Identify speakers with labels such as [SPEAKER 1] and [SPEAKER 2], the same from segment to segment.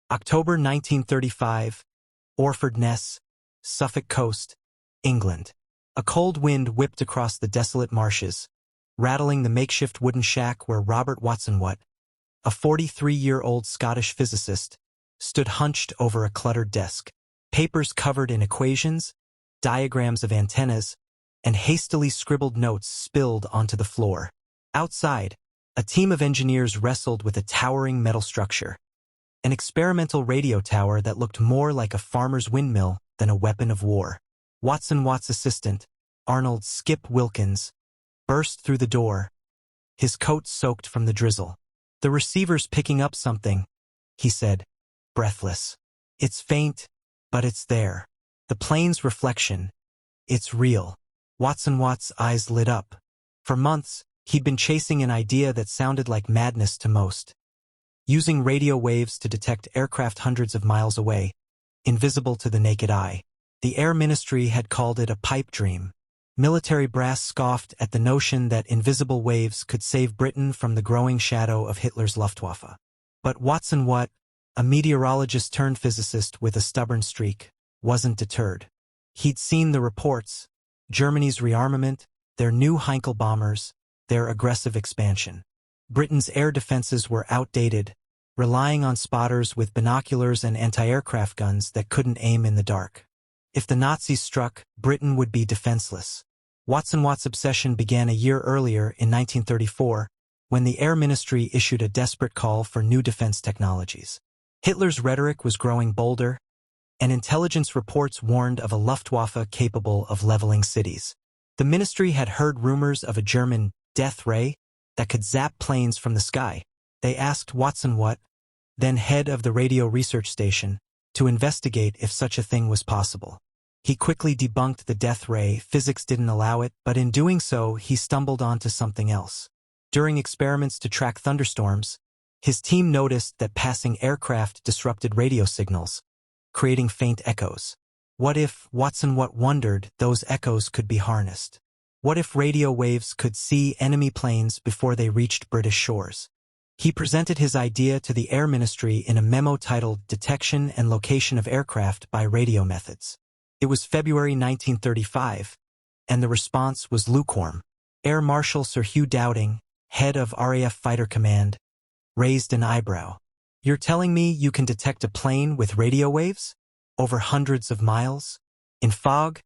[SPEAKER 1] October 1935, Orford Ness, Suffolk Coast, England. A cold wind whipped across the desolate marshes, rattling the makeshift wooden shack where Robert Watson Watt, a 43-year-old Scottish physicist, stood hunched over a cluttered desk. Papers covered in equations, diagrams of antennas, and hastily scribbled notes spilled onto the floor. Outside, a team of engineers wrestled with a towering metal structure, an experimental radio tower that looked more like a farmer's windmill than a weapon of war. Watson Watt's assistant, Arnold "Skip" Wilkins, burst through the door, his coat soaked from the drizzle. "The receiver's picking up something," he said, breathless. "It's faint, but it's there. The plane's reflection. It's real." Watson Watt's eyes lit up. For months, he'd been chasing an idea that sounded like madness to most. Using radio waves to detect aircraft hundreds of miles away, invisible to the naked eye. The Air Ministry had called it a pipe dream. Military brass scoffed at the notion that invisible waves could save Britain from the growing shadow of Hitler's Luftwaffe. But Watson Watt, a meteorologist turned physicist with a stubborn streak, wasn't deterred. He'd seen the reports, Germany's rearmament, their new Heinkel bombers, their aggressive expansion. Britain's air defenses were outdated, relying on spotters with binoculars and anti-aircraft guns that couldn't aim in the dark. If the Nazis struck, Britain would be defenseless. Watson Watt's obsession began a year earlier in 1934, when the Air Ministry issued a desperate call for new defense technologies. Hitler's rhetoric was growing bolder, and intelligence reports warned of a Luftwaffe capable of leveling cities. The ministry had heard rumors of a German death ray that could zap planes from the sky. They asked Watson Watt, then head of the radio research station, to investigate if such a thing was possible. He quickly debunked the death ray. Physics didn't allow it, but in doing so, he stumbled onto something else. During experiments to track thunderstorms, his team noticed that passing aircraft disrupted radio signals, creating faint echoes. What if, Watson Watt wondered, those echoes could be harnessed? What if radio waves could see enemy planes before they reached British shores? He presented his idea to the Air Ministry in a memo titled Detection and Location of Aircraft by Radio Methods. It was February 1935, and the response was lukewarm. Air Marshal Sir Hugh Dowding, head of RAF Fighter Command, raised an eyebrow. "You're telling me you can detect a plane with radio waves? Over hundreds of miles? In fog,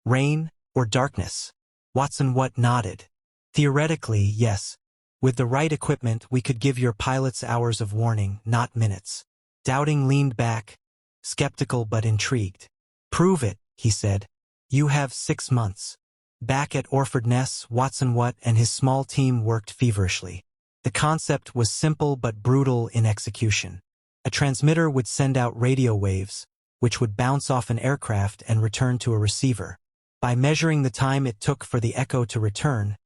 [SPEAKER 1] rain, or darkness?" Watson Watt nodded. "Theoretically, yes. With the right equipment, we could give your pilots hours of warning, not minutes." Dowding leaned back, skeptical but intrigued. "Prove it," he said. "You have 6 months." Back at Orford Ness, Watson Watt and his small team worked feverishly. The concept was simple but brutal in execution. A transmitter would send out radio waves, which would bounce off an aircraft and return to a receiver. By measuring the time it took for the echo to return,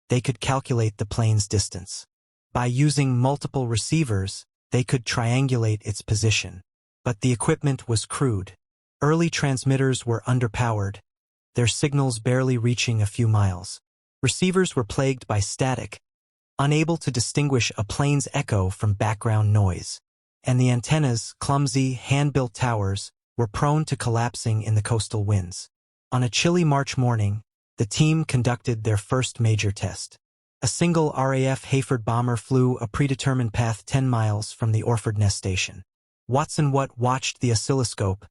[SPEAKER 1] they could calculate the plane's distance. By using multiple receivers, they could triangulate its position. But the equipment was crude. Early transmitters were underpowered, their signals barely reaching a few miles. Receivers were plagued by static, unable to distinguish a plane's echo from background noise. And the antennas, clumsy, hand-built towers, were prone to collapsing in the coastal winds. On a chilly March morning, the team conducted their first major test. A single RAF Hayford bomber flew a predetermined path 10 miles from the Orford Ness station. Watson Watt watched the oscilloscope,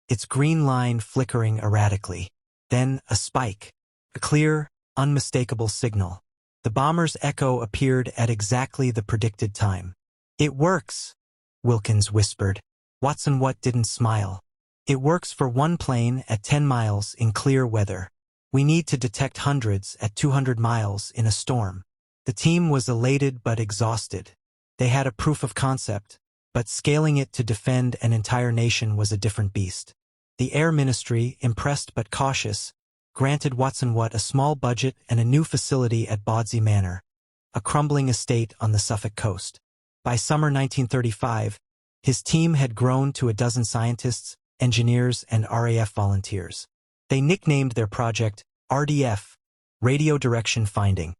[SPEAKER 1] its green line flickering erratically. Then a spike, a clear, unmistakable signal. The bomber's echo appeared at exactly the predicted time. "It works," Wilkins whispered. Watson Watt didn't smile. "It works for one plane at 10 miles in clear weather. We need to detect hundreds at 200 miles in a storm." The team was elated but exhausted. They had a proof of concept, but scaling it to defend an entire nation was a different beast. The Air Ministry, impressed but cautious, granted Watson Watt a small budget and a new facility at Bawdsey Manor, a crumbling estate on the Suffolk coast. By summer 1935, his team had grown to a dozen scientists, engineers, and RAF volunteers. They nicknamed their project RDF, Radio Direction Finding,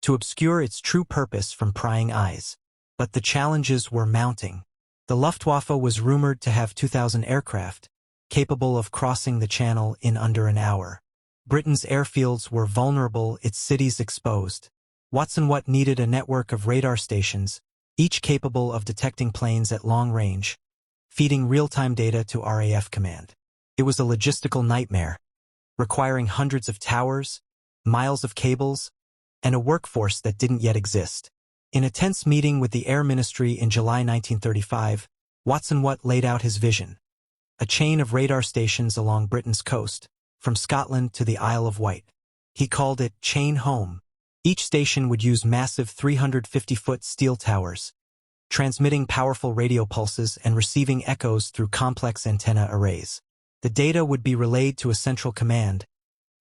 [SPEAKER 1] to obscure its true purpose from prying eyes. But the challenges were mounting. The Luftwaffe was rumored to have 2,000 aircraft, capable of crossing the channel in under an hour. Britain's airfields were vulnerable, its cities exposed. Watson Watt needed a network of radar stations, each capable of detecting planes at long range, feeding real-time data to RAF command. It was a logistical nightmare, requiring hundreds of towers, miles of cables, and a workforce that didn't yet exist. In a tense meeting with the Air Ministry in July 1935, Watson Watt laid out his vision: a chain of radar stations along Britain's coast, from Scotland to the Isle of Wight. He called it Chain Home. Each station would use massive 350-foot steel towers, transmitting powerful radio pulses and receiving echoes through complex antenna arrays. The data would be relayed to a central command,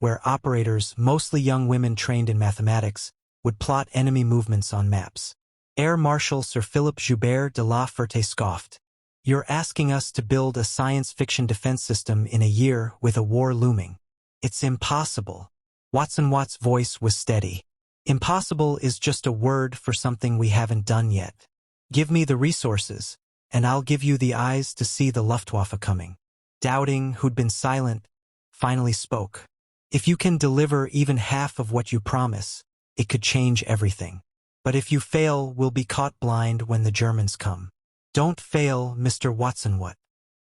[SPEAKER 1] where operators, mostly young women trained in mathematics, would plot enemy movements on maps. Air Marshal Sir Philip Joubert de la Ferté scoffed. "You're asking us to build a science fiction defense system in a year with a war looming. It's impossible." Watson Watt's voice was steady. "Impossible is just a word for something we haven't done yet. Give me the resources, and I'll give you the eyes to see the Luftwaffe coming." Doubting, who'd been silent, finally spoke. "If you can deliver even half of what you promise, it could change everything. But if you fail, we'll be caught blind when the Germans come." "Don't fail, Mr. Watson Watt."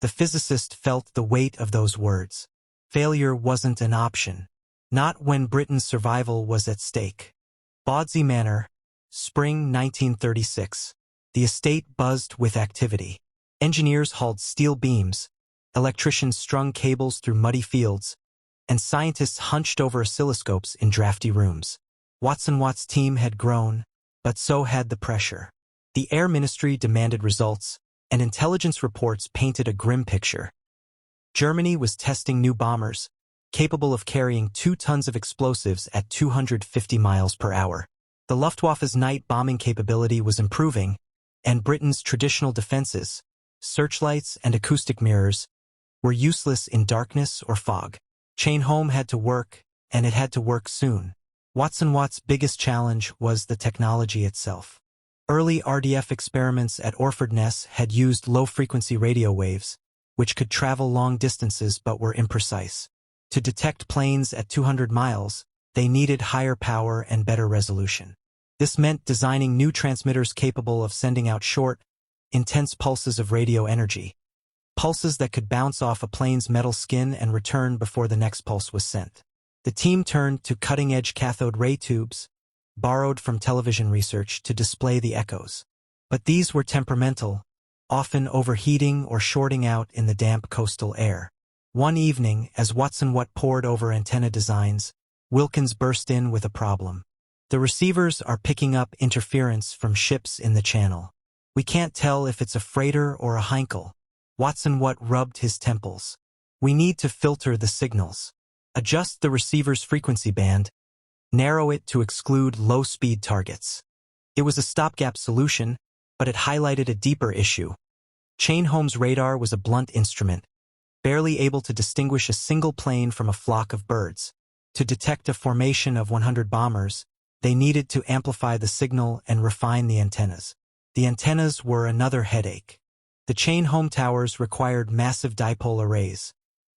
[SPEAKER 1] The physicist felt the weight of those words. Failure wasn't an option. Not when Britain's survival was at stake. Bawdsey Manor, spring 1936. The estate buzzed with activity. Engineers hauled steel beams, electricians strung cables through muddy fields, and scientists hunched over oscilloscopes in drafty rooms. Watson Watt's team had grown, but so had the pressure. The Air Ministry demanded results, and intelligence reports painted a grim picture. Germany was testing new bombers, capable of carrying 2 tons of explosives at 250 miles per hour. The Luftwaffe's night bombing capability was improving, and Britain's traditional defenses, searchlights and acoustic mirrors, were useless in darkness or fog. Chain Home had to work, and it had to work soon. Watson Watt's biggest challenge was the technology itself. Early RDF experiments at Orford-Ness had used low-frequency radio waves, which could travel long distances but were imprecise. To detect planes at 200 miles, they needed higher power and better resolution. This meant designing new transmitters capable of sending out short, intense pulses of radio energy, pulses that could bounce off a plane's metal skin and return before the next pulse was sent. The team turned to cutting-edge cathode ray tubes, borrowed from television research, to display the echoes. But these were temperamental, often overheating or shorting out in the damp coastal air. One evening, as Watson Watt pored over antenna designs, Wilkins burst in with a problem. "The receivers are picking up interference from ships in the channel. We can't tell if it's a freighter or a Heinkel." Watson Watt rubbed his temples. "We need to filter the signals. Adjust the receiver's frequency band, narrow it to exclude low-speed targets." It was a stopgap solution, but it highlighted a deeper issue. Chain Home's radar was a blunt instrument, barely able to distinguish a single plane from a flock of birds. To detect a formation of 100 bombers, they needed to amplify the signal and refine the antennas. The antennas were another headache. The Chain Home towers required massive dipole arrays,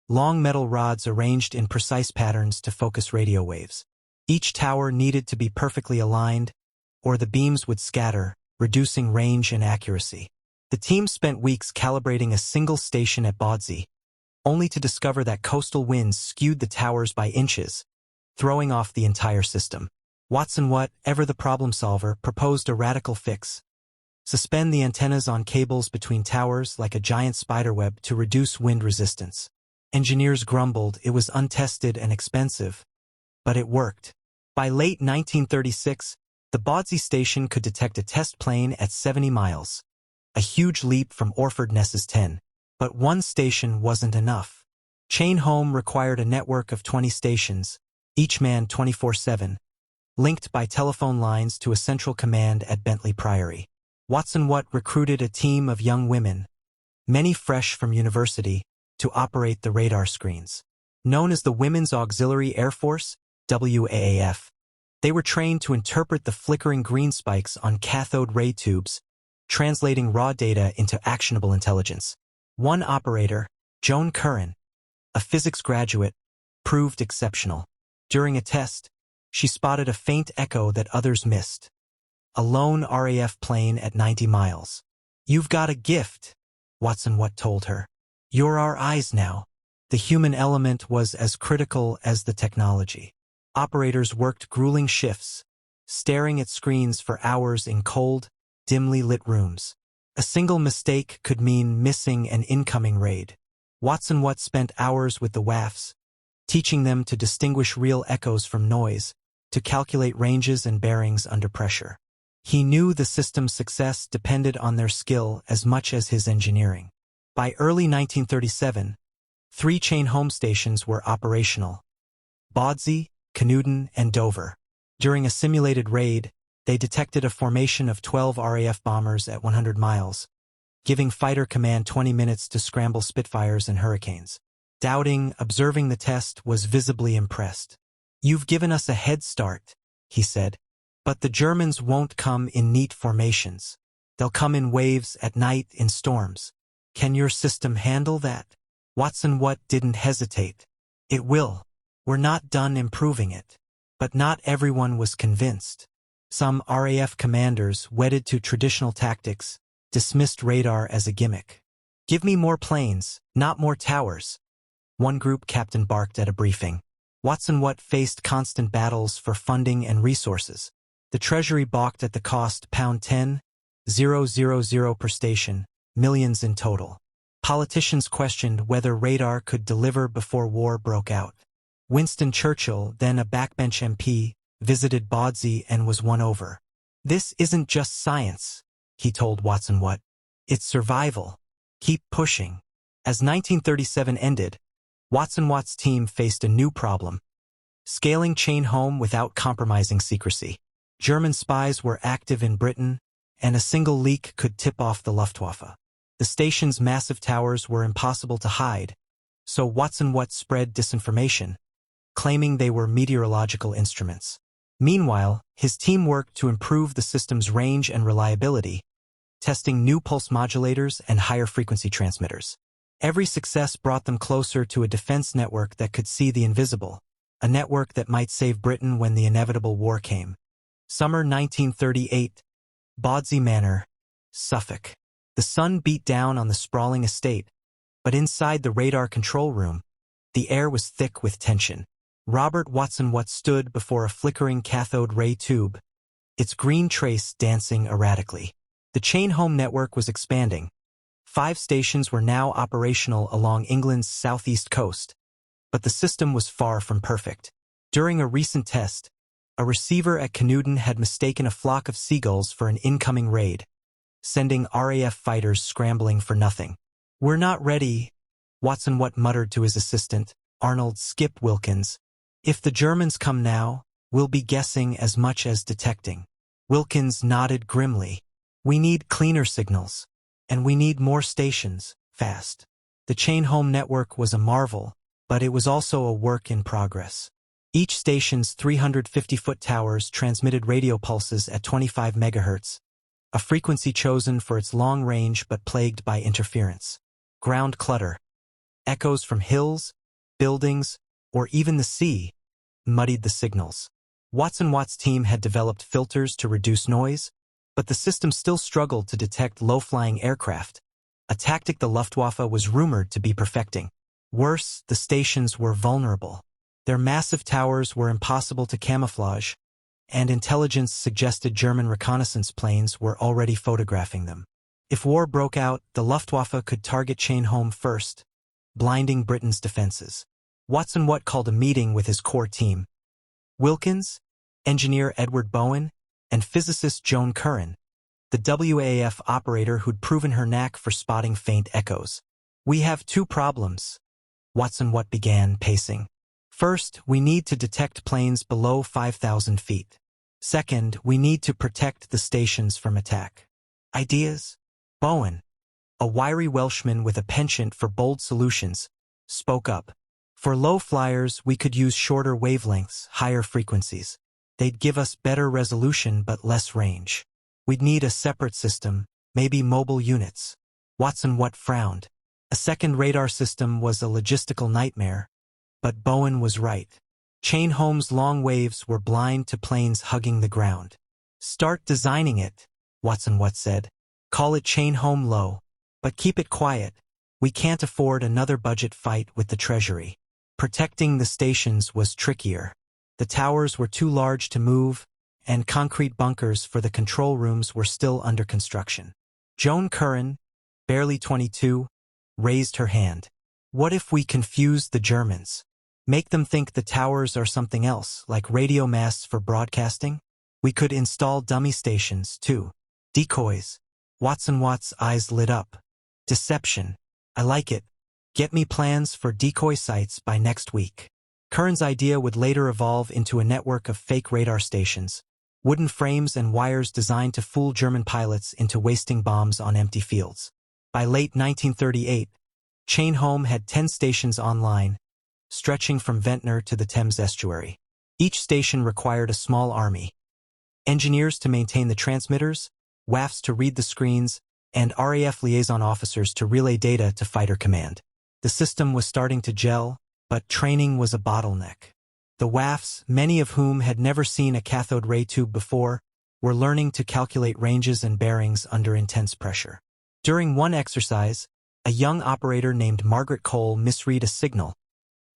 [SPEAKER 1] long metal rods arranged in precise patterns to focus radio waves. Each tower needed to be perfectly aligned, or the beams would scatter, reducing range and accuracy. The team spent weeks calibrating a single station at Bawdsey, only to discover that coastal winds skewed the towers by inches, throwing off the entire system. Watson Watt, ever the problem solver, proposed a radical fix: suspend the antennas on cables between towers like a giant spiderweb to reduce wind resistance. Engineers grumbled it was untested and expensive, but it worked. By late 1936, the Bawdsey station could detect a test plane at 70 miles, a huge leap from Orford-Ness's 10. But one station wasn't enough. Chain Home required a network of 20 stations, each manned 24/7, linked by telephone lines to a central command at Bentley Priory. Watson Watt recruited a team of young women, many fresh from university, to operate the radar screens. Known as the Women's Auxiliary Air Force, WAAF, they were trained to interpret the flickering green spikes on cathode ray tubes, translating raw data into actionable intelligence. One operator, Joan Curran, a physics graduate, proved exceptional. During a test, she spotted a faint echo that others missed. A lone RAF plane at 90 miles. "You've got a gift," Watson Watt told her. "You're our eyes now." The human element was as critical as the technology. Operators worked grueling shifts, staring at screens for hours in cold, dimly lit rooms. A single mistake could mean missing an incoming raid. Watson Watt spent hours with the WAAFs, teaching them to distinguish real echoes from noise, to calculate ranges and bearings under pressure. He knew the system's success depended on their skill as much as his engineering. By early 1937, 3 chain home stations were operational: Bawdsey, Canewdon, and Dover. During a simulated raid, they detected a formation of 12 RAF bombers at 100 miles, giving Fighter Command 20 minutes to scramble Spitfires and Hurricanes. Dowding, observing the test, was visibly impressed. "You've given us a head start," he said. "But the Germans won't come in neat formations. They'll come in waves at night in storms. Can your system handle that?" Watson Watt didn't hesitate. "It will. We're not done improving it." But not everyone was convinced. Some RAF commanders, wedded to traditional tactics, dismissed radar as a gimmick. "Give me more planes, not more towers," one group captain barked at a briefing. Watson Watt faced constant battles for funding and resources. The Treasury balked at the cost £10,000 per station, millions in total. Politicians questioned whether radar could deliver before war broke out. Winston Churchill, then a backbench MP, visited Bawdsey and was won over. "This isn't just science," he told Watson Watt. "It's survival. Keep pushing." As 1937 ended, Watson Watt's team faced a new problem: scaling chain home without compromising secrecy. German spies were active in Britain, and a single leak could tip off the Luftwaffe. The station's massive towers were impossible to hide, so Watson Watt spread disinformation, claiming they were meteorological instruments. Meanwhile, his team worked to improve the system's range and reliability, testing new pulse modulators and higher frequency transmitters. Every success brought them closer to a defense network that could see the invisible, a network that might save Britain when the inevitable war came. Summer 1938, Bawdsey Manor, Suffolk. The sun beat down on the sprawling estate, but inside the radar control room, the air was thick with tension. Robert Watson Watt stood before a flickering cathode ray tube, its green trace dancing erratically. The chain home network was expanding. 5 stations were now operational along England's southeast coast, but the system was far from perfect. During a recent test, a receiver at Canewdon had mistaken a flock of seagulls for an incoming raid, sending RAF fighters scrambling for nothing. "We're not ready," Watson Watt muttered to his assistant, Arnold "Skip" Wilkins. "If the Germans come now, we'll be guessing as much as detecting." Wilkins nodded grimly. "We need cleaner signals, and we need more stations, fast." The chain home network was a marvel, but it was also a work in progress. Each station's 350-foot towers transmitted radio pulses at 25 megahertz, a frequency chosen for its long range but plagued by interference. Ground clutter, echoes from hills, buildings, or even the sea, muddied the signals. Watson Watt's team had developed filters to reduce noise, but the system still struggled to detect low-flying aircraft, a tactic the Luftwaffe was rumored to be perfecting. Worse, the stations were vulnerable. Their massive towers were impossible to camouflage, and intelligence suggested German reconnaissance planes were already photographing them. If war broke out, the Luftwaffe could target chain home first, blinding Britain's defenses. Watson Watt called a meeting with his core team: Wilkins, engineer Edward Bowen, and physicist Joan Curran, the WAAF operator who'd proven her knack for spotting faint echoes. "We have 2 problems," Watson Watt began, pacing. "First, we need to detect planes below 5,000 feet. Second, we need to protect the stations from attack. Ideas?" Bowen, a wiry Welshman with a penchant for bold solutions, spoke up. "For low flyers, we could use shorter wavelengths, higher frequencies. They'd give us better resolution but less range. We'd need a separate system, Maybe mobile units. Watson Watt frowned. A second radar system was a logistical nightmare, but Bowen was right. Chain-Holmes' long waves were blind to planes hugging the ground. Start designing it, Watson Watt said. Call it Chain-Home Low, but keep it quiet. We can't afford another budget fight with the Treasury. Protecting the stations was trickier. The towers were too large to move, and concrete bunkers for the control rooms were still under construction. Joan Curran, barely 22, raised her hand. What if we confuse the Germans? Make them think the towers are something else, like radio masts for broadcasting? We could install dummy stations, too. Decoys. Watson Watt's eyes lit up. Deception. I like it. Get me plans for decoy sites by next week. Curran's idea would later evolve into a network of fake radar stations, wooden frames and wires designed to fool German pilots into wasting bombs on empty fields. By late 1938, Chain-Home had 10 stations online, stretching from Ventnor to the Thames estuary. Each station required a small army. Engineers to maintain the transmitters, WAAFs to read the screens, and RAF liaison officers to relay data to Fighter Command. The system was starting to gel, but training was a bottleneck. The WAAFs, many of whom had never seen a cathode ray tube before, were learning to calculate ranges and bearings under intense pressure. During one exercise, a young operator named Margaret Cole misread a signal,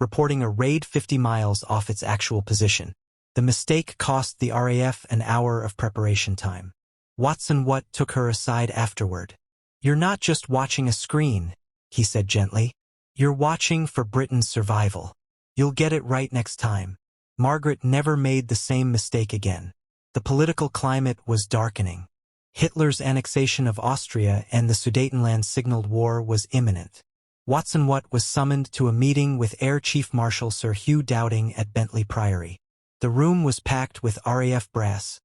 [SPEAKER 1] reporting a raid 50 miles off its actual position. The mistake cost the RAF an hour of preparation time. Watson Watt took her aside afterward. "You're not just watching a screen," he said gently. "You're watching for Britain's survival. You'll get it right next time." Margaret never made the same mistake again. The political climate was darkening. Hitler's annexation of Austria and the Sudetenland signaled war was imminent. Watson Watt was summoned to a meeting with Air Chief Marshal Sir Hugh Dowding at Bentley Priory. The room was packed with RAF brass,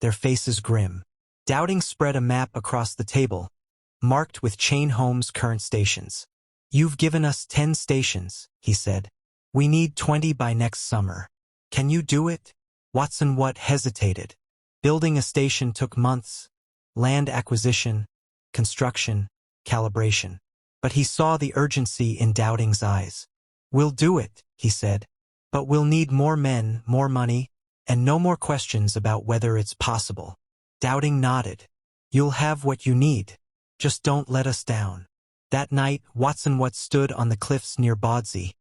[SPEAKER 1] their faces grim. Dowding spread a map across the table, marked with Chain-Home's current stations. "You've given us 10 stations," he said. "We need 20 by next summer. Can you do it?" Watson Watt hesitated. Building a station took months. Land acquisition, construction, calibration. But he saw the urgency in Dowding's eyes. "We'll do it," he said. "But we'll need more men, more money, and no more questions about whether it's possible." Dowding nodded. "You'll have what you need. Just don't let us down." That night, Watson Watt stood on the cliffs near Bawdsey,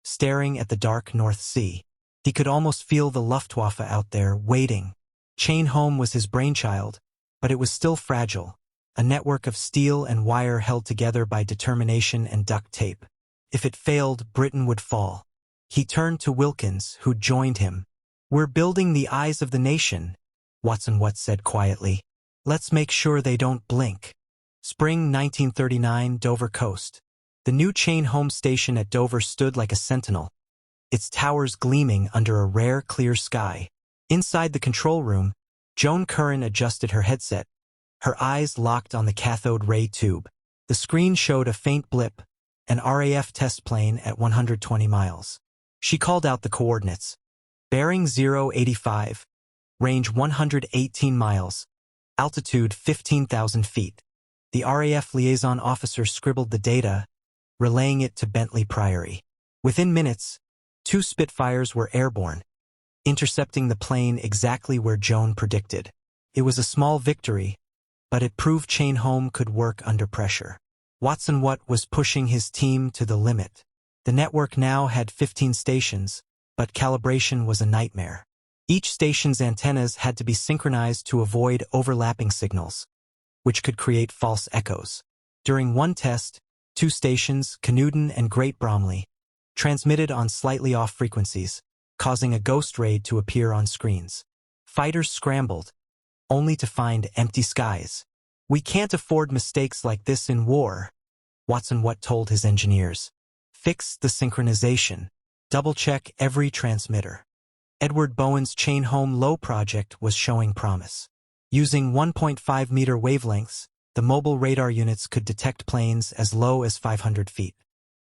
[SPEAKER 1] staring at the dark North Sea. He could almost feel the Luftwaffe out there, waiting. Chain-Home was his brainchild, but it was still fragile, a network of steel and wire held together by determination and duct tape. If it failed, Britain would fall. He turned to Wilkins, who'd joined him. "We're building the eyes of the nation," Watson Watt said quietly. "Let's make sure they don't blink." Spring 1939, Dover coast. The new Chain-Home station at Dover stood like a sentinel, its towers gleaming under a rare clear sky. Inside the control room, Joan Curran adjusted her headset, her eyes locked on the cathode ray tube. The screen showed a faint blip, an RAF test plane at 120 miles. She called out the coordinates. Bearing 085, range 118 miles, altitude 15,000 feet. The RAF liaison officer scribbled the data, relaying it to Bentley Priory. Within minutes, 2 Spitfires were airborne, intercepting the plane exactly where Joan predicted. It was a small victory, but it proved Chain-Home could work under pressure. Watson Watt was pushing his team to the limit. The network now had 15 stations, but calibration was a nightmare. Each station's antennas had to be synchronized to avoid overlapping signals, which could create false echoes. During one test, 2 stations, Canewdon and Great Bromley, transmitted on slightly off frequencies, causing a ghost raid to appear on screens. Fighters scrambled, only to find empty skies. "We can't afford mistakes like this in war," Watson Watt told his engineers. "Fix the synchronization. Double-check every transmitter." Edward Bowen's Chain-Home Low project was showing promise. Using 1.5-meter wavelengths, the mobile radar units could detect planes as low as 500 feet.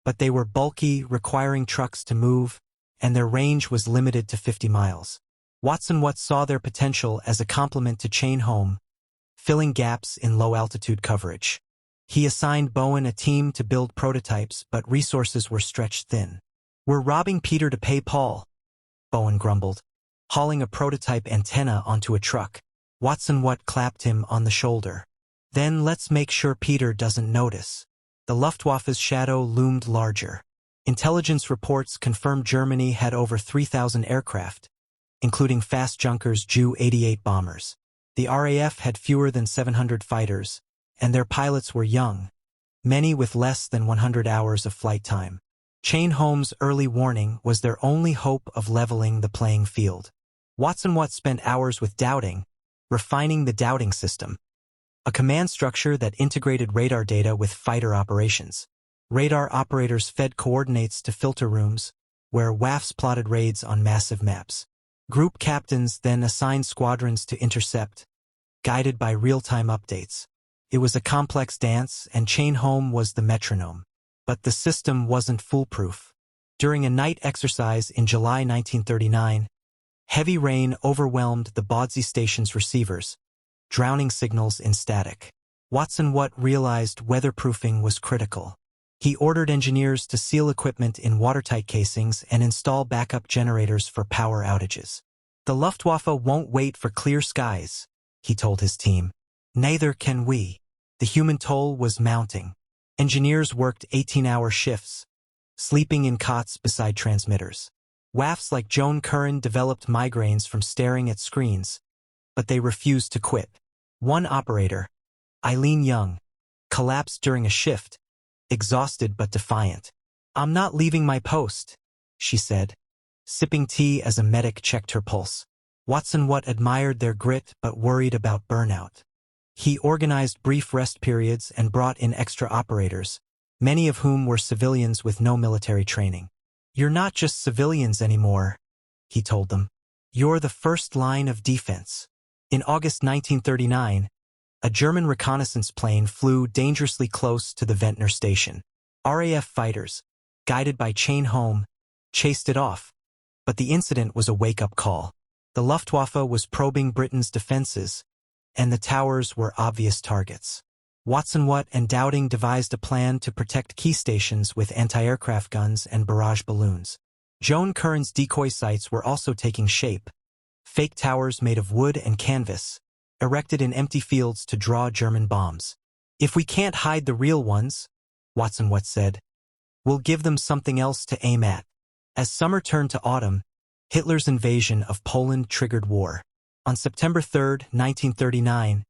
[SPEAKER 1] But they were bulky, requiring trucks to move, and their range was limited to 50 miles. Watson Watt saw their potential as a complement to Chain-Home, filling gaps in low-altitude coverage. He assigned Bowen a team to build prototypes, but resources were stretched thin. "We're robbing Peter to pay Paul," Bowen grumbled, hauling a prototype antenna onto a truck. Watson Watt clapped him on the shoulder. "Then let's make sure Peter doesn't notice." The Luftwaffe's shadow loomed larger. Intelligence reports confirmed Germany had over 3,000 aircraft, including fast Junkers Ju-88 bombers. The RAF had fewer than 700 fighters, and their pilots were young, many with less than 100 hours of flight time. Chain-Holmes' early warning was their only hope of leveling the playing field. Watson Watt spent hours with doubting, refining the doubting system, a command structure that integrated radar data with fighter operations. Radar operators fed coordinates to filter rooms, where WAAFs plotted raids on massive maps. Group captains then assigned squadrons to intercept, guided by real-time updates. It was a complex dance, and Chain-Holmes was the metronome. But the system wasn't foolproof. During a night exercise in July 1939, heavy rain overwhelmed the Bawdsey station's receivers, drowning signals in static. Watson Watt realized weatherproofing was critical. He ordered engineers to seal equipment in watertight casings and install backup generators for power outages. "The Luftwaffe won't wait for clear skies," he told his team. "Neither can we." The human toll was mounting. Engineers worked 18-hour shifts, sleeping in cots beside transmitters. WAAFs like Joan Curran developed migraines from staring at screens, but they refused to quit. One operator, Eileen Young, collapsed during a shift, exhausted but defiant. "I'm not leaving my post," she said, sipping tea as a medic checked her pulse. Watson Watt admired their grit but worried about burnout. He organized brief rest periods and brought in extra operators, many of whom were civilians with no military training. "You're not just civilians anymore," he told them. "You're the first line of defense." In August 1939, a German reconnaissance plane flew dangerously close to the Ventnor station. RAF fighters, guided by Chain-Holmes, chased it off, but the incident was a wake-up call. The Luftwaffe was probing Britain's defenses, and the towers were obvious targets. Watson Watt and Dowding devised a plan to protect key stations with anti-aircraft guns and barrage balloons. Joan Curran's decoy sites were also taking shape, fake towers made of wood and canvas, erected in empty fields to draw German bombs. "If we can't hide the real ones," Watson Watt said, "we'll give them something else to aim at." As summer turned to autumn, Hitler's invasion of Poland triggered war. On September 3, 1939,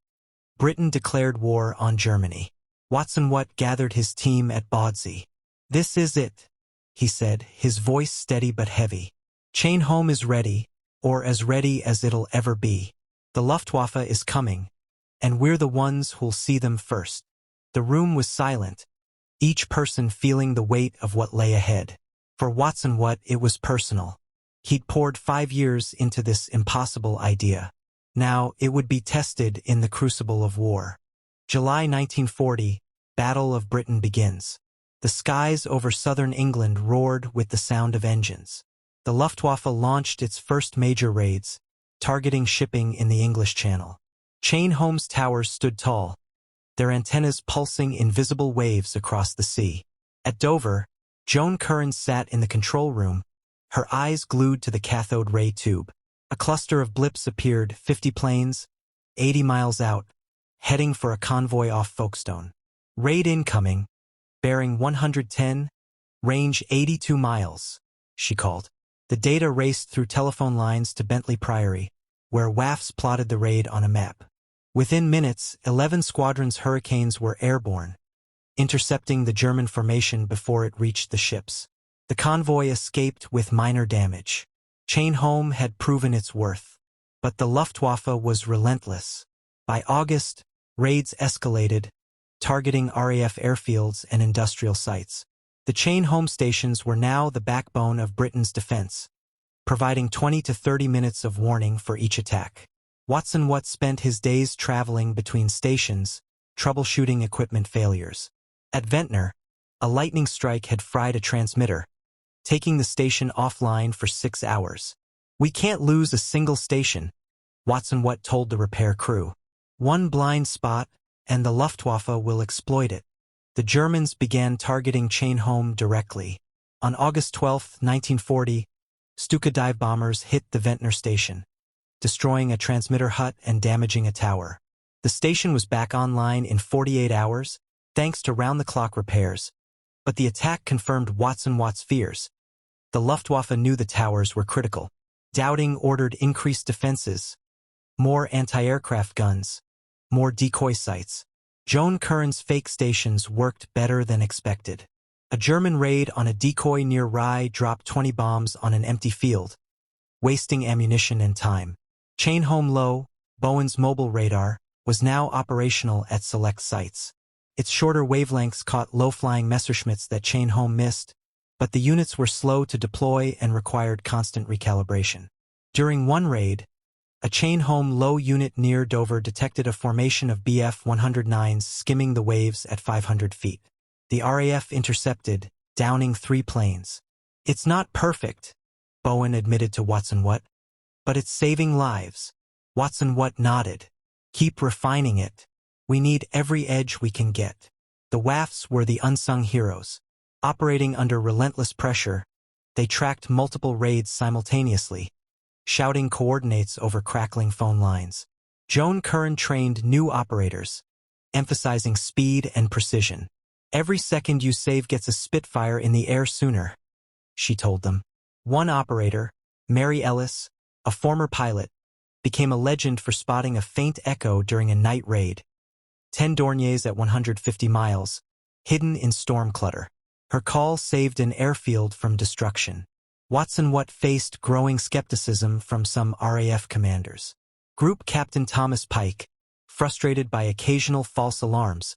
[SPEAKER 1] Britain declared war on Germany. Watson Watt gathered his team at Bawdsey. "This is it," he said, his voice steady but heavy. "Chain-Holmes is ready, or as ready as it'll ever be. The Luftwaffe is coming, and we're the ones who'll see them first." The room was silent, each person feeling the weight of what lay ahead. For Watson Watt, it was personal. He'd poured 5 years into this impossible idea. Now it would be tested in the crucible of war. July 1940, Battle of Britain begins. The skies over southern England roared with the sound of engines. The Luftwaffe launched its first major raids, targeting shipping in the English Channel. Chain-Holmes towers stood tall, their antennas pulsing invisible waves across the sea. At Dover, Joan Curran sat in the control room, her eyes glued to the cathode ray tube. A cluster of blips appeared, 50 planes, 80 miles out, heading for a convoy off Folkestone. "Raid incoming, bearing 110, range 82 miles, she called. The data raced through telephone lines to Bentley Priory, where WAAFs plotted the raid on a map. Within minutes, 11 squadrons Hurricanes were airborne, intercepting the German formation before it reached the ships. The convoy escaped with minor damage. Chain-Holmes had proven its worth, but the Luftwaffe was relentless. By August, raids escalated, targeting RAF airfields and industrial sites. The Chain-Holmes stations were now the backbone of Britain's defense, providing 20 to 30 minutes of warning for each attack. Watson Watt spent his days traveling between stations, troubleshooting equipment failures. At Ventnor, a lightning strike had fried a transmitter, taking the station offline for 6 hours. "We can't lose a single station," Watson Watt told the repair crew. One blind spot, and the Luftwaffe will exploit it. The Germans began targeting Chain-Home directly. On August 12, 1940, Stuka dive bombers hit the Ventnor station, destroying a transmitter hut and damaging a tower. The station was back online in 48 hours, thanks to round-the-clock repairs. But the attack confirmed Watt's fears. The Luftwaffe knew the towers were critical. Dowding ordered increased defenses, more anti-aircraft guns, more decoy sites. Joan Curran's fake stations worked better than expected. A German raid on a decoy near Rye dropped 20 bombs on an empty field, wasting ammunition and time. Chain-Home Low, Bowen's mobile radar, was now operational at select sites. Its shorter wavelengths caught low-flying Messerschmitts that Chain-Home missed, but the units were slow to deploy and required constant recalibration. During one raid, a Chain-Home Low unit near Dover detected a formation of Bf-109s skimming the waves at 500 feet. The RAF intercepted, downing 3 planes. "It's not perfect," Bowen admitted to Watson Watt, "but it's saving lives." Watson Watt nodded. "Keep refining it. We need every edge we can get." The WAAFs were the unsung heroes. Operating under relentless pressure, they tracked multiple raids simultaneously, shouting coordinates over crackling phone lines. Joan Curran trained new operators, emphasizing speed and precision. "Every second you save gets a Spitfire in the air sooner," she told them. One operator, Mary Ellis, a former pilot, became a legend for spotting a faint echo during a night raid. 10 Dorniers at 150 miles, hidden in storm clutter. Her call saved an airfield from destruction. Watson Watt faced growing skepticism from some RAF commanders. Group Captain Thomas Pike, frustrated by occasional false alarms,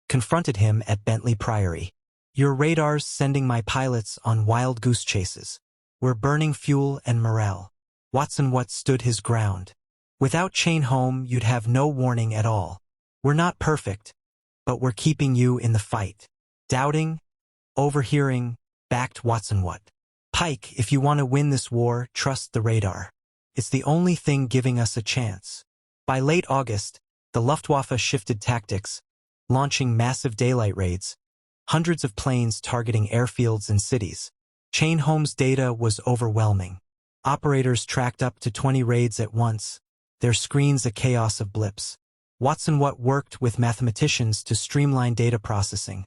[SPEAKER 1] confronted him at Bentley Priory. "Your radar's sending my pilots on wild goose chases. We're burning fuel and morale." Watson Watt stood his ground. "Without Chain-Home, you'd have no warning at all. We're not perfect, but we're keeping you in the fight." Doubting, overhearing, backed Watson Watt. "Pike, if you want to win this war, trust the radar. It's the only thing giving us a chance." By late August, the Luftwaffe shifted tactics, launching massive daylight raids, hundreds of planes targeting airfields and cities. Chain-Home's data was overwhelming. Operators tracked up to 20 raids at once, their screens a chaos of blips. Watson Watt worked with mathematicians to streamline data processing,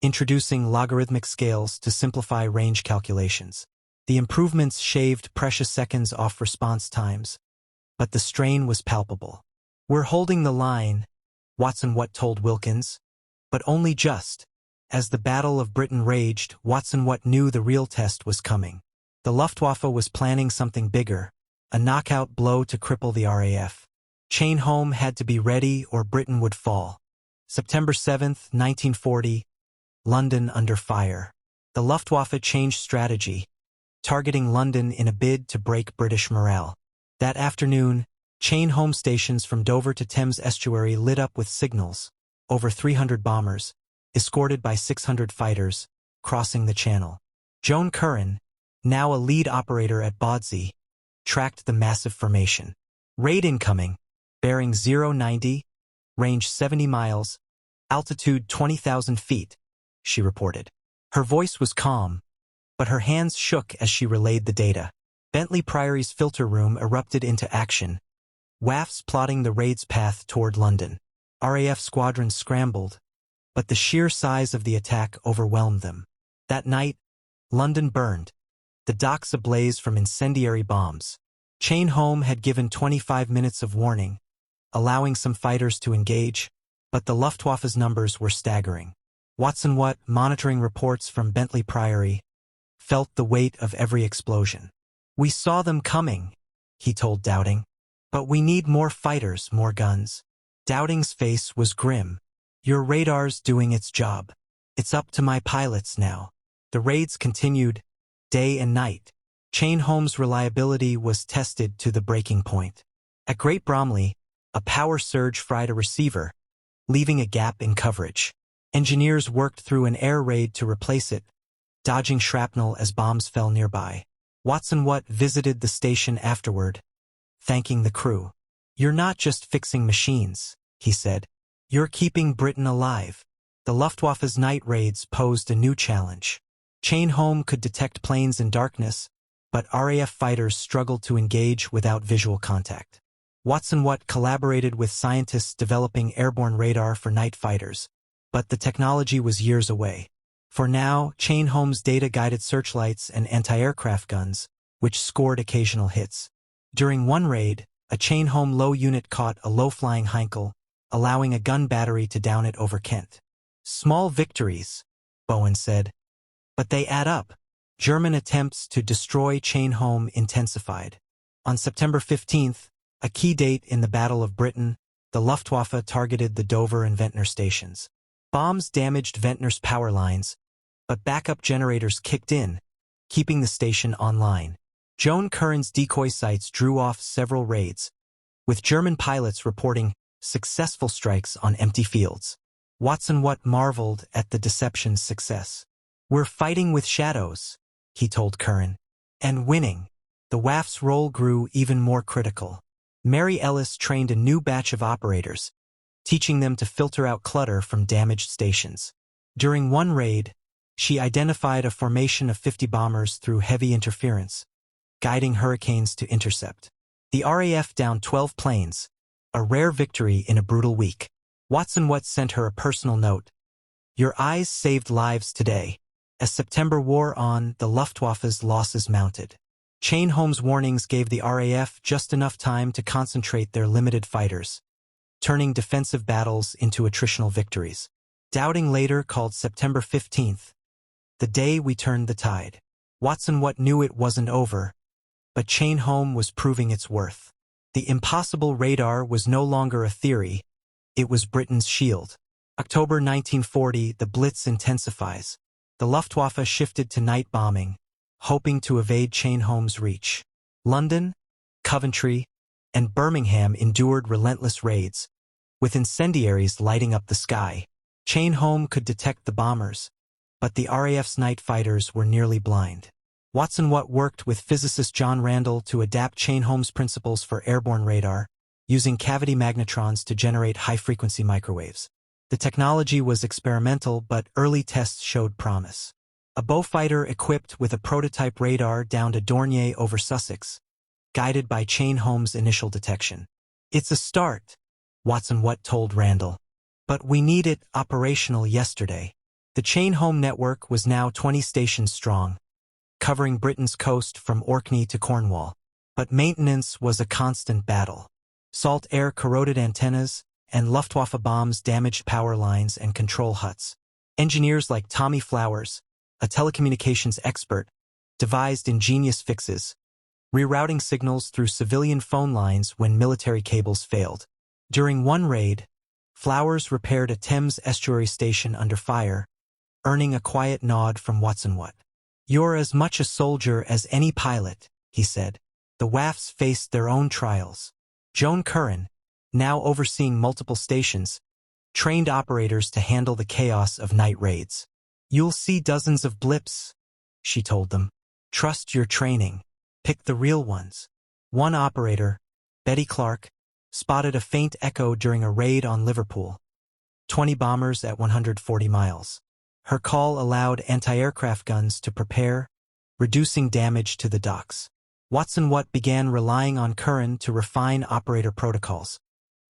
[SPEAKER 1] introducing logarithmic scales to simplify range calculations. The improvements shaved precious seconds off response times, but the strain was palpable. "We're holding the line," Watson Watt told Wilkins, "but only just." As the Battle of Britain raged, Watson Watt knew the real test was coming. The Luftwaffe was planning something bigger, a knockout blow to cripple the RAF. Chain-Home had to be ready or Britain would fall. September 7, 1940, London under fire. The Luftwaffe changed strategy, targeting London in a bid to break British morale. That afternoon, Chain-Home stations from Dover to Thames Estuary lit up with signals. Over 300 bombers, escorted by 600 fighters, crossing the channel. Joan Curran, now a lead operator at Bawdsey, tracked the massive formation. "Raid incoming, bearing 090, range 70 miles, altitude 20,000 feet, she reported. Her voice was calm, but her hands shook as she relayed the data. Bentley Priory's filter room erupted into action, WAAFs plotting the raid's path toward London. RAF squadrons scrambled, but the sheer size of the attack overwhelmed them. That night, London burned, the docks ablaze from incendiary bombs. Chain-Home had given 25 minutes of warning, allowing some fighters to engage, but the Luftwaffe's numbers were staggering. Watson Watt, monitoring reports from Bentley Priory, felt the weight of every explosion. "We saw them coming," he told Dowding, "but we need more fighters, more guns." Dowding's face was grim. "Your radar's doing its job. It's up to my pilots now." The raids continued, day and night. Chain-Home's reliability was tested to the breaking point. At Great Bromley, a power surge fried a receiver, leaving a gap in coverage. Engineers worked through an air raid to replace it, dodging shrapnel as bombs fell nearby. Watson Watt visited the station afterward, thanking the crew. "You're not just fixing machines. he said. "You're keeping Britain alive." The Luftwaffe's night raids posed a new challenge. Chain-Home could detect planes in darkness, but RAF fighters struggled to engage without visual contact. Watson Watt collaborated with scientists developing airborne radar for night fighters, but the technology was years away. For now, Chain-Home's data-guided searchlights and anti-aircraft guns, which scored occasional hits. During one raid, a Chain-Home low unit caught a low-flying Heinkel, allowing a gun battery to down it over Kent. "Small victories," Bowen said, "but they add up." German attempts to destroy Chain-Home intensified. On September 15th, a key date in the Battle of Britain, the Luftwaffe targeted the Dover and Ventnor stations. Bombs damaged Ventnor's power lines, but backup generators kicked in, keeping the station online. Joan Curran's decoy sites drew off several raids, with German pilots reporting successful strikes on empty fields. Watson Watt marveled at the deception's success. "We're fighting with shadows," he told Curran, "and winning." The WAAF's role grew even more critical. Mary Ellis trained a new batch of operators, teaching them to filter out clutter from damaged stations. During one raid, she identified a formation of 50 bombers through heavy interference, guiding Hurricanes to intercept. The RAF downed 12 planes, a rare victory in a brutal week. Watson Watt sent her a personal note. "Your eyes saved lives today." As September wore on, the Luftwaffe's losses mounted. Chain-Home's warnings gave the RAF just enough time to concentrate their limited fighters, turning defensive battles into attritional victories. Dowding later called September 15th, "the day we turned the tide." Watson Watt knew it wasn't over, but Chain-Home was proving its worth. The impossible radar was no longer a theory, it was Britain's shield. October 1940, the Blitz intensifies. The Luftwaffe shifted to night bombing, hoping to evade Chain-Home's reach. London, Coventry, and Birmingham endured relentless raids, with incendiaries lighting up the sky. Chain-Home could detect the bombers, but the RAF's night fighters were nearly blind. Watson Watt worked with physicist John Randall to adapt Chain-Home's principles for airborne radar, using cavity magnetrons to generate high-frequency microwaves. The technology was experimental, but early tests showed promise. A Beaufighter equipped with a prototype radar downed a Dornier over Sussex, guided by Chain-Home's initial detection. "It's a start," Watson Watt told Randall, "but we need it operational yesterday." The Chain-Home network was now 20 stations strong, covering Britain's coast from Orkney to Cornwall. But maintenance was a constant battle. Salt air corroded antennas, and Luftwaffe bombs damaged power lines and control huts. Engineers like Tommy Flowers, a telecommunications expert, devised ingenious fixes, rerouting signals through civilian phone lines when military cables failed. During one raid, Flowers repaired a Thames estuary station under fire, earning a quiet nod from Watson Watt. "You're as much a soldier as any pilot," he said. The WAAFs faced their own trials. Joan Curran, now overseeing multiple stations, trained operators to handle the chaos of night raids. "You'll see dozens of blips," she told them. "Trust your training. Pick the real ones." One operator, Betty Clark, spotted a faint echo during a raid on Liverpool. 20 bombers at 140 miles. Her call allowed anti-aircraft guns to prepare, reducing damage to the docks. Watson Watt began relying on Curran to refine operator protocols,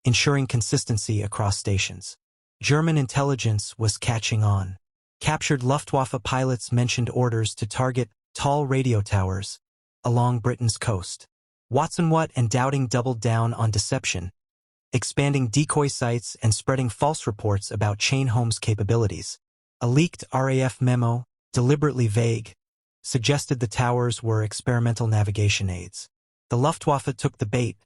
[SPEAKER 1] ensuring consistency across stations. German intelligence was catching on. Captured Luftwaffe pilots mentioned orders to target tall radio towers along Britain's coast. Watson Watt and Dowding doubled down on deception, expanding decoy sites and spreading false reports about Chain-Home's capabilities. A leaked RAF memo, deliberately vague, suggested the towers were experimental navigation aids. The Luftwaffe took the bait,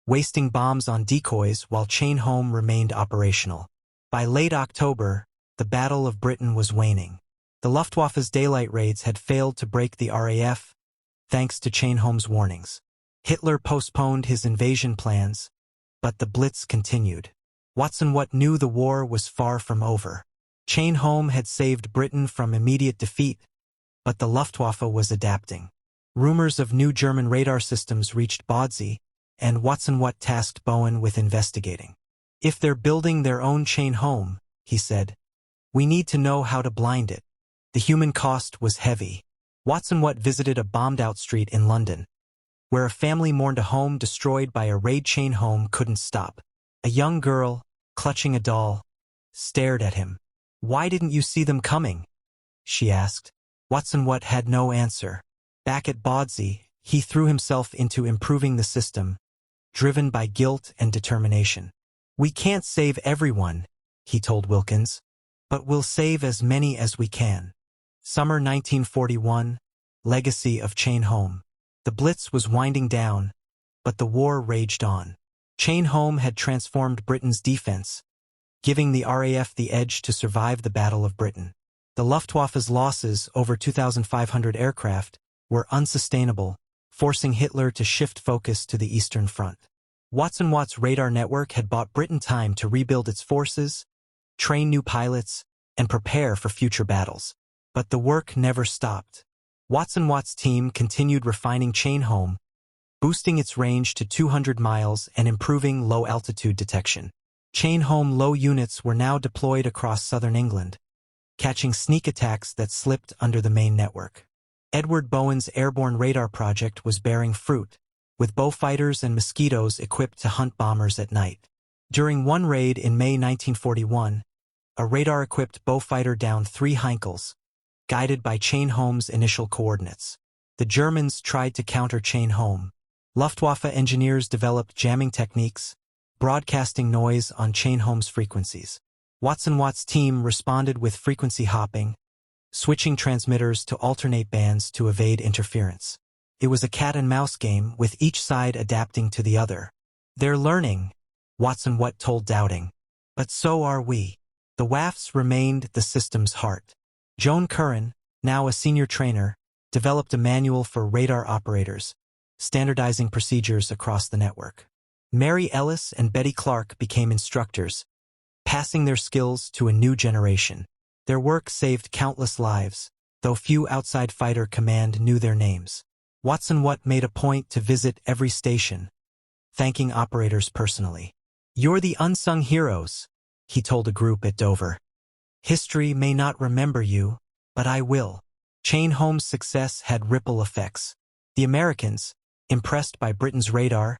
[SPEAKER 1] wasting bombs on decoys while Chain-Home remained operational. By late October, the Battle of Britain was waning. The Luftwaffe's daylight raids had failed to break the RAF, thanks to Chain-Home's warnings. Hitler postponed his invasion plans, but the Blitz continued. Watson Watt knew the war was far from over. Chain-Home had saved Britain from immediate defeat, but the Luftwaffe was adapting. Rumors of new German radar systems reached Baudsee, and Watson Watt tasked Bowen with investigating. If they're building their own chain home, he said, we need to know how to blind it. The human cost was heavy. Watson Watt visited a bombed-out street in London, where a family mourned a home destroyed by a raid. Chain home couldn't stop. A young girl, clutching a doll, stared at him. Why didn't you see them coming? She asked. Watson Watt had no answer. Back at Bawdsey, he threw himself into improving the system, driven by guilt and determination. We can't save everyone, he told Wilkins, but we'll save as many as we can. Summer 1941, legacy of Chain Home. The Blitz was winding down, but the war raged on. Chain Home had transformed Britain's defense, giving the RAF the edge to survive the Battle of Britain. The Luftwaffe's losses, over 2,500 aircraft, were unsustainable, forcing Hitler to shift focus to the Eastern Front. Watson Watt's radar network had bought Britain time to rebuild its forces, train new pilots, and prepare for future battles. But the work never stopped. Watson Watt's team continued refining Chain Home, boosting its range to 200 miles and improving low-altitude detection. Chain Home low units were now deployed across southern England, catching sneak attacks that slipped under the main network. Edward Bowen's airborne radar project was bearing fruit, with Beaufighters and Mosquitoes equipped to hunt bombers at night. During one raid in May 1941, a radar-equipped Beaufighter downed 3 Heinkels, guided by Chain Home's initial coordinates. The Germans tried to counter Chain Home. Luftwaffe engineers developed jamming techniques, broadcasting noise on Chain Home's frequencies. Watson Watt's team responded with frequency hopping, switching transmitters to alternate bands to evade interference. It was a cat-and-mouse game, with each side adapting to the other. They're learning, Watson Watt told Dowding. But so are we. The WAAFs remained the system's heart. Joan Curran, now a senior trainer, developed a manual for radar operators, standardizing procedures across the network. Mary Ellis and Betty Clark became instructors, passing their skills to a new generation. Their work saved countless lives, though few outside fighter command knew their names. Watson Watt made a point to visit every station, thanking operators personally. You're the unsung heroes, he told a group at Dover. History may not remember you, but I will. Chain Home's success had ripple effects. The Americans, impressed by Britain's radar,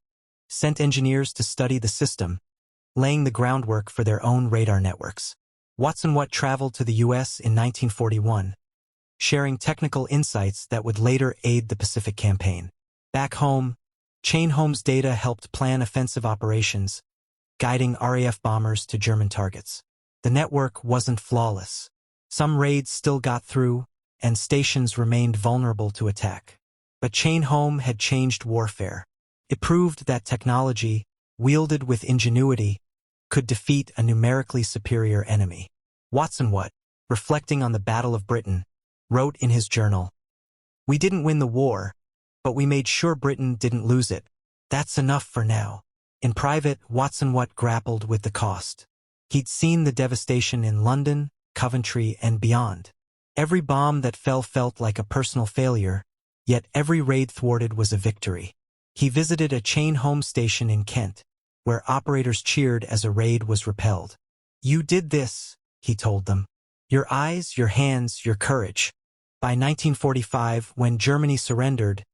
[SPEAKER 1] sent engineers to study the system, laying the groundwork for their own radar networks. Watson Watt traveled to the U.S. in 1941, sharing technical insights that would later aid the Pacific Campaign. Back home, Chain Home's data helped plan offensive operations, guiding RAF bombers to German targets. The network wasn't flawless. Some raids still got through, and stations remained vulnerable to attack. But Chain Home had changed warfare. It proved that technology, wielded with ingenuity, could defeat a numerically superior enemy. Watson Watt, reflecting on the Battle of Britain, wrote in his journal, "We didn't win the war, but we made sure Britain didn't lose it. That's enough for now." In private, Watson Watt grappled with the cost. He'd seen the devastation in London, Coventry, and beyond. Every bomb that fell felt like a personal failure, yet every raid thwarted was a victory. He visited a Chain Home station in Kent, where operators cheered as a raid was repelled. "You did this," he told them. "Your eyes, your hands, your courage." By 1945, when Germany surrendered,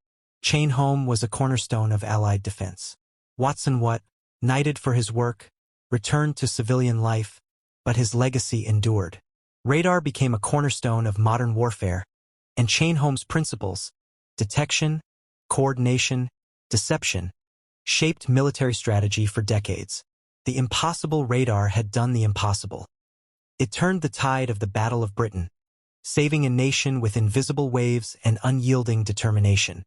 [SPEAKER 1] Chain Home was a cornerstone of Allied defense. Watson Watt, knighted for his work, returned to civilian life, but his legacy endured. Radar became a cornerstone of modern warfare, and Chain Home's principles, detection, coordination, deception, shaped military strategy for decades. The impossible radar had done the impossible. It turned the tide of the Battle of Britain, saving a nation with invisible waves and unyielding determination.